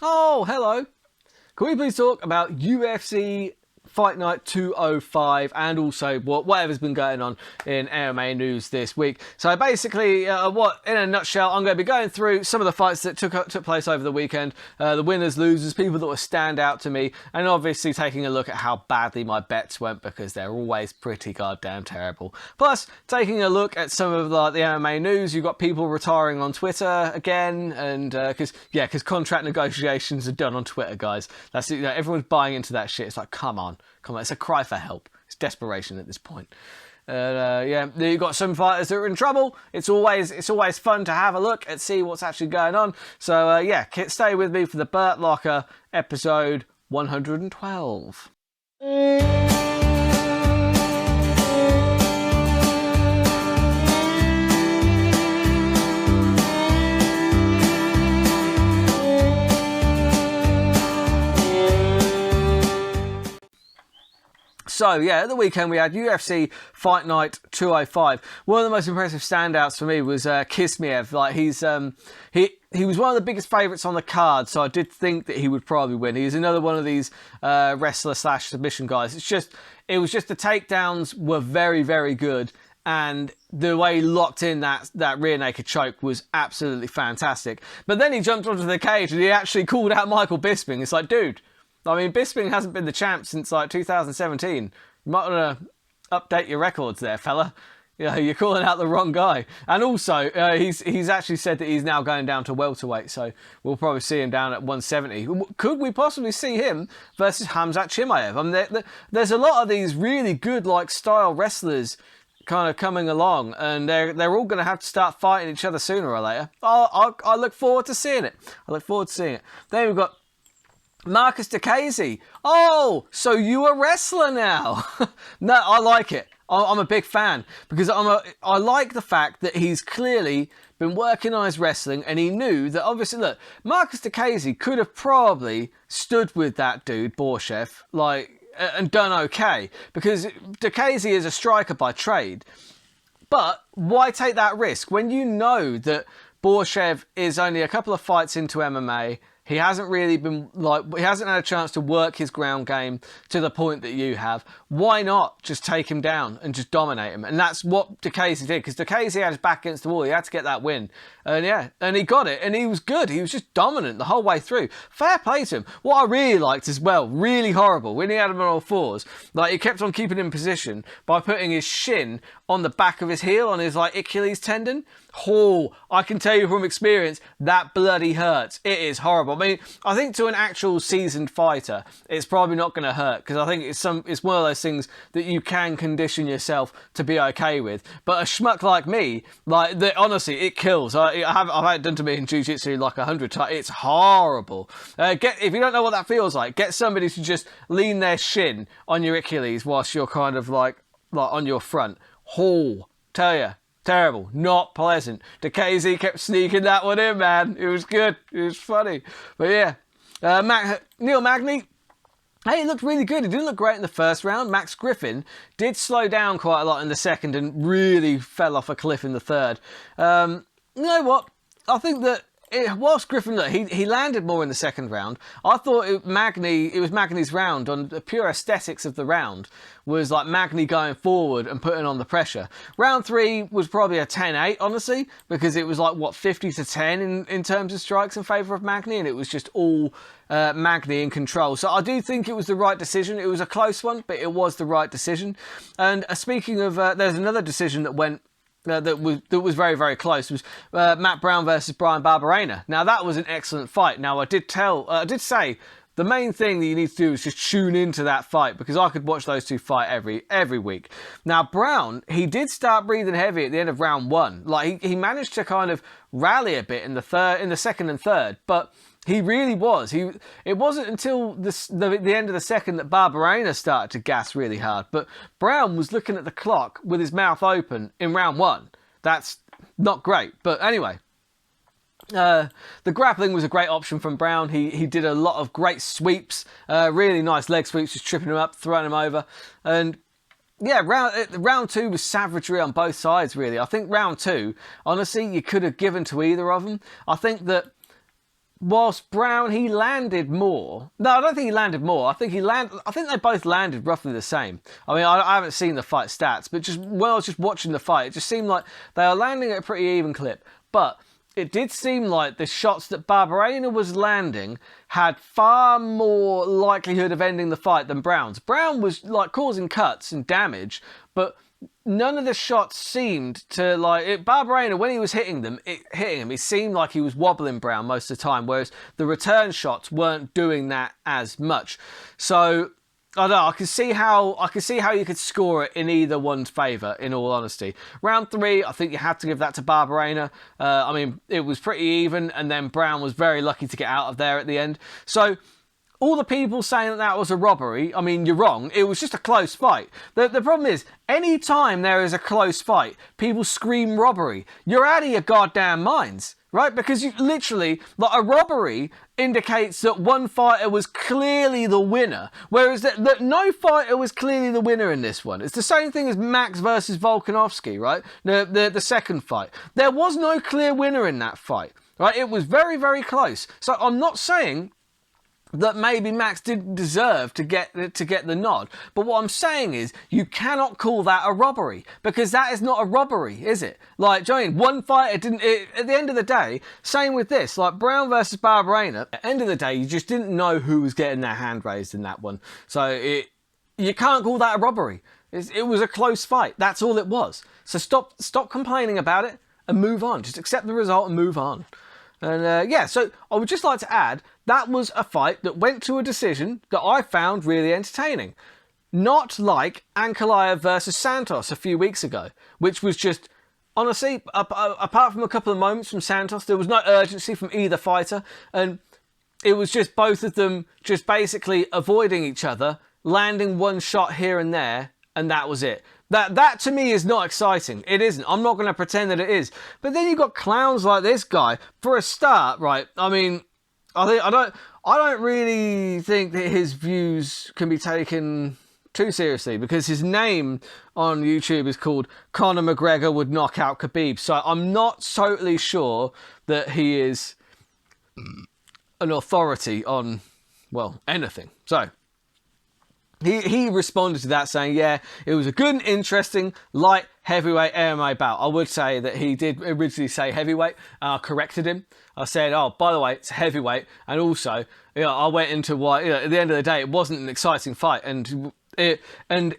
Oh, hello. Can we please talk about UFC Fight Night 205 and also whatever's been going on in MMA news this week? So basically, in a nutshell, I'm going to be going through some of the fights that took place over the weekend, the winners, losers, people that were stand out to me, and obviously taking a look at how badly my bets went because they're always pretty goddamn terrible. Plus, taking a look at some of the MMA news. You've got people retiring on Twitter again, and because contract negotiations are done on Twitter, guys. That's everyone's buying into that shit. It's like, come on, it's a cry for help. It's desperation at this point. You've got some fighters that are in trouble. It's always fun to have a look and see what's actually going on. So stay with me for the Burt Locker episode 112. So, at the weekend we had UFC Fight Night 205. One of the most impressive standouts for me was Kismiev. Like, he was one of the biggest favourites on the card, so I did think that he would probably win. He's another one of these wrestler/submission guys. It was just the takedowns were very, very good, and the way he locked in that rear naked choke was absolutely fantastic. But then he jumped onto the cage and he actually called out Michael Bisping. It's like, dude, I mean, Bisping hasn't been the champ since like 2017. You might want to update your records there, fella. You're calling out the wrong guy. And also, he's actually said that he's now going down to welterweight, so we'll probably see him down at 170. Could we possibly see him versus Khamzat Chimaev? I mean, there's a lot of these really good style wrestlers kind of coming along, and they're all going to have to start fighting each other sooner or later. I look forward to seeing it. Then we've got Marcus Diaz. Oh, so you a wrestler now? No, I like it. I'm a big fan because I like the fact that he's clearly been working on his wrestling, and he knew that obviously, look, Marcus Diaz could have probably stood with that dude, Borshev, and done okay, because Diaz is a striker by trade. But why take that risk when you know that Borshev is only a couple of fights into MMA? He hasn't really been he hasn't had a chance to work his ground game to the point that you have. Why not just take him down and just dominate him? And that's what Diaz did, because Diaz had his back against the wall. He had to get that win. And he got it, and he was good. He was just dominant the whole way through. Fair play to him. What I really liked as well, really horrible, when he had him on all fours, he kept on keeping him in position by putting his shin on the back of his heel, on his Achilles tendon. Oh, I can tell you from experience, that bloody hurts. It is horrible. I mean, I think to an actual seasoned fighter, it's probably not going to hurt, because I think it's one of those things that you can condition yourself to be okay with. But a schmuck like me, honestly, it kills. I've had it done to me in jiu-jitsu 100 times. It's horrible. If you don't know what that feels like, get somebody to just lean their shin on your Achilles whilst you're kind of on your front. Oh, tell you. Terrible, not pleasant. Diaz kept sneaking that one in, man. It was good. It was funny. But yeah, Neil Magny, hey, he looked really good. He didn't look great in the first round. Max Griffin did slow down quite a lot in the second and really fell off a cliff in the third. You know what? I think that whilst Griffin, look, he landed more in the second round. I thought it was Magny's round. On the pure aesthetics of the round was Magny going forward and putting on the pressure. Round 3 was probably a 10-8, honestly, because it was 50-10 in terms of strikes in favour of Magny, and it was just all Magny in control. So I do think it was the right decision. It was a close one, but it was the right decision. And speaking of, there's another decision that went that was very, very close. It was Matt Brown versus Brian Barbarena. Now, that was an excellent fight. Now, I did say the main thing that you need to do is just tune into that fight, because I could watch those two fight every week. Now, Brown, he did start breathing heavy at the end of round 1. He managed to kind of rally a bit in the second and third, but he really was. It wasn't until the end of the second that Barbarena started to gas really hard. But Brown was looking at the clock with his mouth open in round 1. That's not great. But anyway, the grappling was a great option from Brown. He did a lot of great sweeps, really nice leg sweeps, just tripping him up, throwing him over. And yeah, round 2 was savagery on both sides, really. I think round 2, honestly, you could have given to either of them. I think that whilst Brown, he landed more. No, I don't think he landed more. I think they both landed roughly the same. I mean, I haven't seen the fight stats, but just when I was just watching the fight, it just seemed like they were landing at a pretty even clip. But it did seem like the shots that Barbarena was landing had far more likelihood of ending the fight than Brown's. Brown was like causing cuts and damage, but none of the shots seemed to Barbarena, when he was hitting him, it seemed like he was wobbling Brown most of the time, whereas the return shots weren't doing that as much. So I don't know, I can see how you could score it in either one's favour, in all honesty. Round 3, I think you have to give that to Barbarena. I mean, it was pretty even, and then Brown was very lucky to get out of there at the end. So all the people saying that was a robbery, I mean, you're wrong. It was just a close fight. The problem is, any time there is a close fight, people scream robbery. You're out of your goddamn minds, right? Because you literally, like, a robbery indicates that one fighter was clearly the winner, whereas that no fighter was clearly the winner in this one. It's the same thing as Max versus Volkanovski, right? The second fight. There was no clear winner in that fight, right? It was very, very close. So I'm not saying that maybe Max didn't deserve to get the nod. But what I'm saying is, you cannot call that a robbery, because that is not a robbery, is it? Like, do you know what I mean? One fighter didn't... at the end of the day, same with this. Like, Brown versus Barbarena, at the end of the day, you just didn't know who was getting their hand raised in that one. So you can't call that a robbery. It was a close fight. That's all it was. So stop complaining about it and move on. Just accept the result and move on. And yeah, so I would just like to add, that was a fight that went to a decision that I found really entertaining. Not like Ankalaev versus Santos a few weeks ago, which was just, honestly, apart from a couple of moments from Santos, there was no urgency from either fighter, and it was just both of them just basically avoiding each other, landing one shot here and there, and that was it. That to me is not exciting. It isn't. I'm not going to pretend that it is. But then you've got clowns like this guy. For a start, right? I mean, I don't really think that his views can be taken too seriously, because his name on YouTube is called Conor McGregor would knock out Khabib. So I'm not totally sure that he is an authority on, well, anything. So He responded to that saying, yeah, it was a good and interesting light heavyweight MMA bout. I would say that he did originally say heavyweight. I corrected him. I said, oh, by the way, it's heavyweight. And also, I went into why, at the end of the day, it wasn't an exciting fight. And it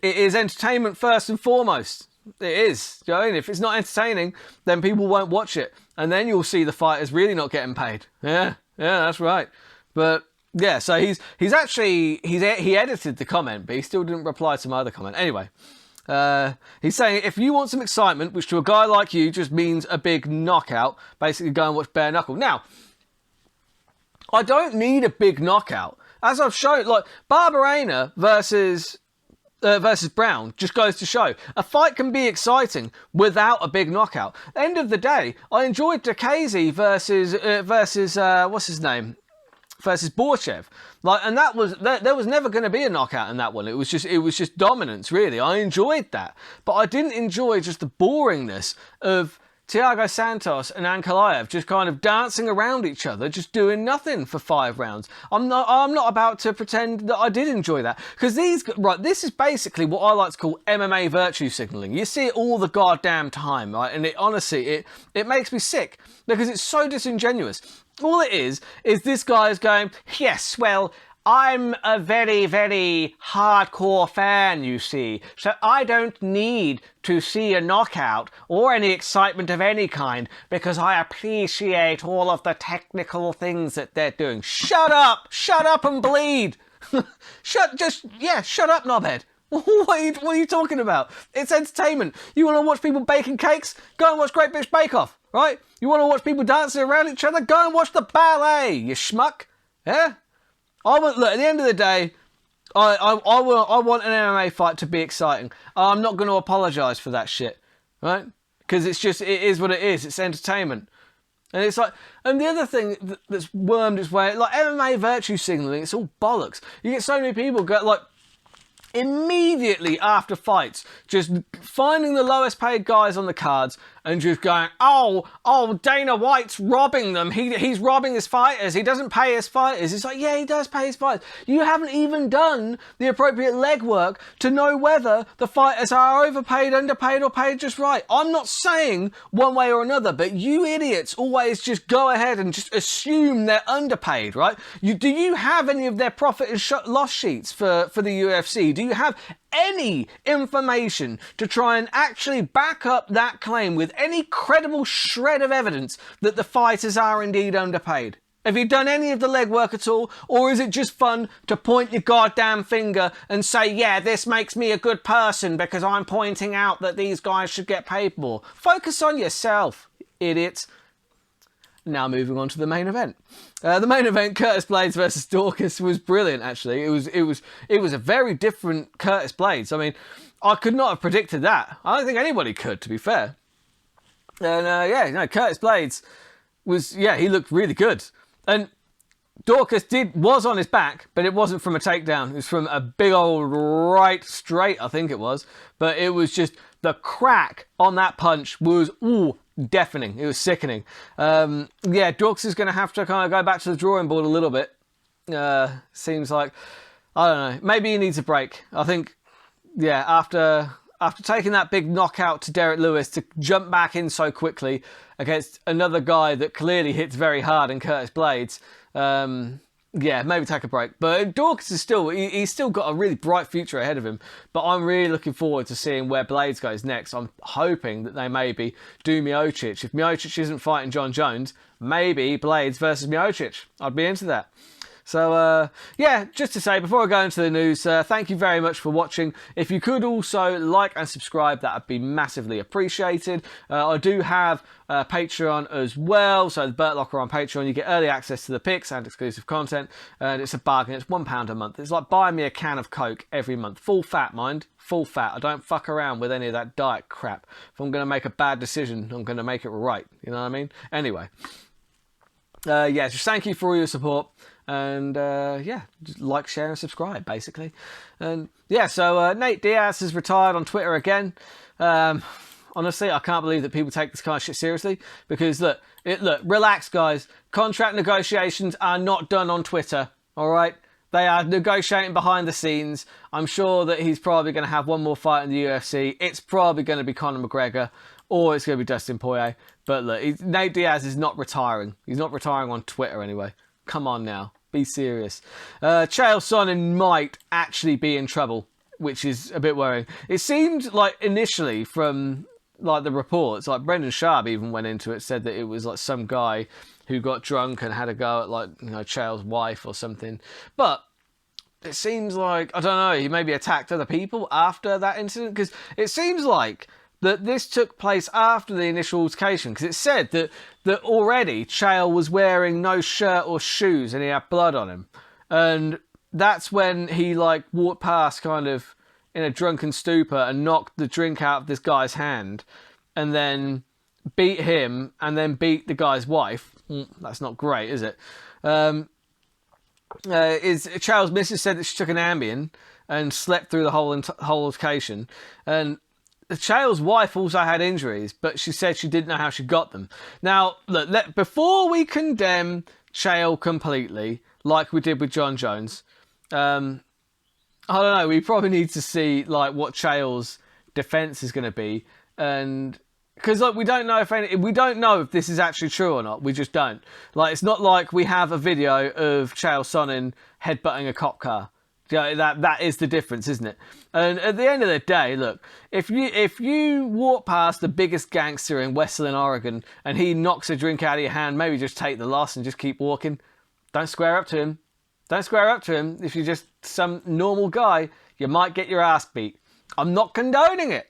is entertainment first and foremost. It is. Do you know what I mean? If it's not entertaining, then people won't watch it. And then you'll see the fighters really not getting paid. Yeah, that's right. But yeah, so he edited the comment, but he still didn't reply to my other comment. Anyway, he's saying, if you want some excitement, which to a guy like you just means a big knockout, basically go and watch bare knuckle. Now, I don't need a big knockout. As I've shown, like, Barbarena versus Brown just goes to show a fight can be exciting without a big knockout. End of the day, I enjoyed Dakazi versus what's his name? Versus Borchev, like, and that was there was never going to be a knockout in that one. It was just dominance, really. I enjoyed that, but I didn't enjoy just the boringness of Thiago Santos and Ankalaev just kind of dancing around each other, just doing nothing for 5 rounds. I'm not about to pretend that I did enjoy that, because this is basically what I like to call MMA virtue signaling. You see it all the goddamn time, right? And it makes me sick, because it's so disingenuous. All it is this guy is going, yes, well, I'm a very, very hardcore fan, you see, so I don't need to see a knockout or any excitement of any kind, because I appreciate all of the technical things that they're doing. Shut up and bleed. Shut up, knobhead. What are you talking about? It's entertainment. You want to watch people baking cakes? Go and watch Great British Bake Off, right? You want to watch people dancing around each other? Go and watch the ballet, you schmuck. Yeah? Look, at the end of the day, I want an MMA fight to be exciting. I'm not going to apologise for that shit, right? Because it is what it is. It's entertainment. And it's like, and the other thing that's wormed its way, like MMA virtue signalling, it's all bollocks. You get so many people go, like, immediately after fights, just finding the lowest paid guys on the cards and just going, oh, Dana White's robbing them. He's robbing his fighters. He doesn't pay his fighters. It's like, yeah, he does pay his fighters. You haven't even done the appropriate legwork to know whether the fighters are overpaid, underpaid, or paid just right. I'm not saying one way or another, but you idiots always just go ahead and just assume they're underpaid, right? Do you have any of their profit and loss sheets for the UFC? Do you have any information to try and actually back up that claim with any credible shred of evidence that the fighters are indeed underpaid? Have you done any of the legwork at all? Or is it just fun to point your goddamn finger and say, yeah, this makes me a good person because I'm pointing out that these guys should get paid more? Focus on yourself, idiots. Now moving on to the main event. The main event, Curtis Blades versus Dorcas, was brilliant. Actually, it was a very different Curtis Blades. I mean, I could not have predicted that. I don't think anybody could, to be fair. And Curtis Blades he looked really good. And Dorcas was on his back, but it wasn't from a takedown. It was from a big old right straight, I think it was. But it was just the crack on that punch was deafening. It was sickening. Dorcas is going to have to kind of go back to the drawing board a little bit. Seems like, I don't know, maybe he needs a break. I think, after taking that big knockout to Derek Lewis, to jump back in so quickly against another guy that clearly hits very hard in Curtis Blades, maybe take a break. But Dorcas is he's still got a really bright future ahead of him. But I'm really looking forward to seeing where Blades goes next. I'm hoping that they maybe do Miocic. If Miocic isn't fighting John Jones, maybe Blades versus Miocic. I'd be into that. So, just to say, before I go into the news, thank you very much for watching. If you could also like and subscribe, that would be massively appreciated. I do have Patreon as well, so the Burt Locker on Patreon, you get early access to the picks and exclusive content, and it's a bargain. It's £1 a month. It's like buying me a can of Coke every month. Full fat, mind. Full fat. I don't fuck around with any of that diet crap. If I'm going to make a bad decision, I'm going to make it right. You know what I mean? Anyway. Just thank you for all your support. And just like, share, and subscribe, basically. And so Nate Diaz has retired on Twitter again. Honestly, I can't believe that people take this kind of shit seriously. Because look, relax, guys. Contract negotiations are not done on Twitter. All right, they are negotiating behind the scenes. I'm sure that he's probably going to have one more fight in the UFC. It's probably going to be Conor McGregor, or it's going to be Dustin Poirier. But look, Nate Diaz is not retiring. He's not retiring on Twitter anyway. Come on now. Be serious. Chael Sonnen might actually be in trouble, which is a bit worrying. It seemed like initially from like the reports, like Brendan Schaub even went into it, said that it was like some guy who got drunk and had a go at Chael's wife or something. But it seems like, I don't know, he maybe attacked other people after that incident, because it seems like that this took place after the initial altercation, because it said that already Chael was wearing no shirt or shoes and he had blood on him. And that's when he walked past kind of in a drunken stupor and knocked the drink out of this guy's hand and then beat him and then beat the guy's wife. That's not great, is it? Chael's missus said that she took an Ambien and slept through the whole altercation. And Chael's wife also had injuries, but she said she didn't know how she got them. Now, look, before we condemn Chael completely, like we did with John Jones, I don't know, we probably need to see what Chael's defense is going to be, and because we don't know if this is actually true or not. We just don't. It's not like we have a video of Chael Sonnen headbutting a cop car. That is the difference, isn't it? And at the end of the day, look, if you walk past the biggest gangster in Westland, Oregon, and he knocks a drink out of your hand, maybe just take the loss and just keep walking. Don't square up to him. Don't square up to him. If you're just some normal guy, you might get your ass beat. I'm not condoning it,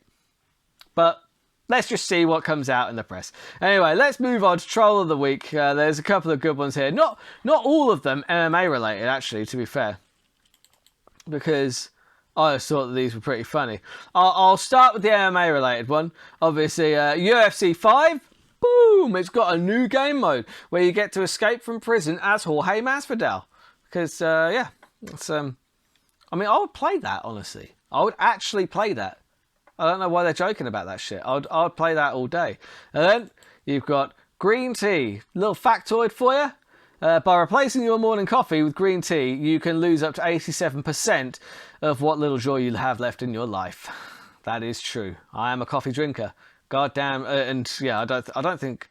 but let's just see what comes out in the press. Anyway, let's move on to Troll of the Week. There's a couple of good ones here. Not all of them MMA related, actually, to be fair, because I just thought that these were pretty funny. I'll start with the MMA related one. Obviously, UFC 5, boom! It's got a new game mode where you get to escape from prison as Jorge Masvidal. Because, it's, I would play that, honestly. I would actually play that. I don't know why they're joking about that shit. I'd play that all day. And then you've got green tea. Little factoid for you. By replacing your morning coffee with green tea, you can lose up to 87% of what little joy you have left in your life. That is true. I am a coffee drinker. Goddamn. And yeah, I think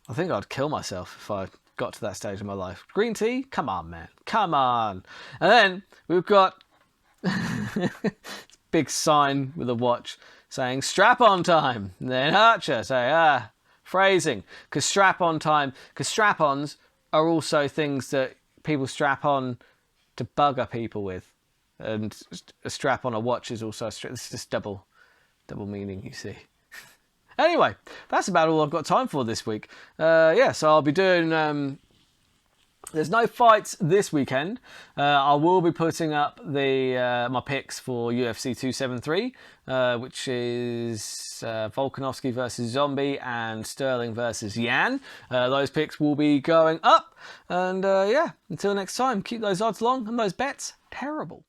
I'd kill myself if I got to that stage in my life. Green tea? Come on, man. Come on. And then we've got big sign with a watch saying strap-on time. And then Archer say, phrasing. Because strap-on time, because strap-ons are also things that people strap on to bugger people with. And a strap on a watch is also, it's just double meaning, you see. Anyway, that's about all I've got time for this week. Yeah, so I'll be doing... there's no fights this weekend. I will be putting up my picks for UFC 273, which is Volkanovski versus Zombie and Sterling versus Yan. Those picks will be going up. And yeah, until next time, keep those odds long and those bets terrible.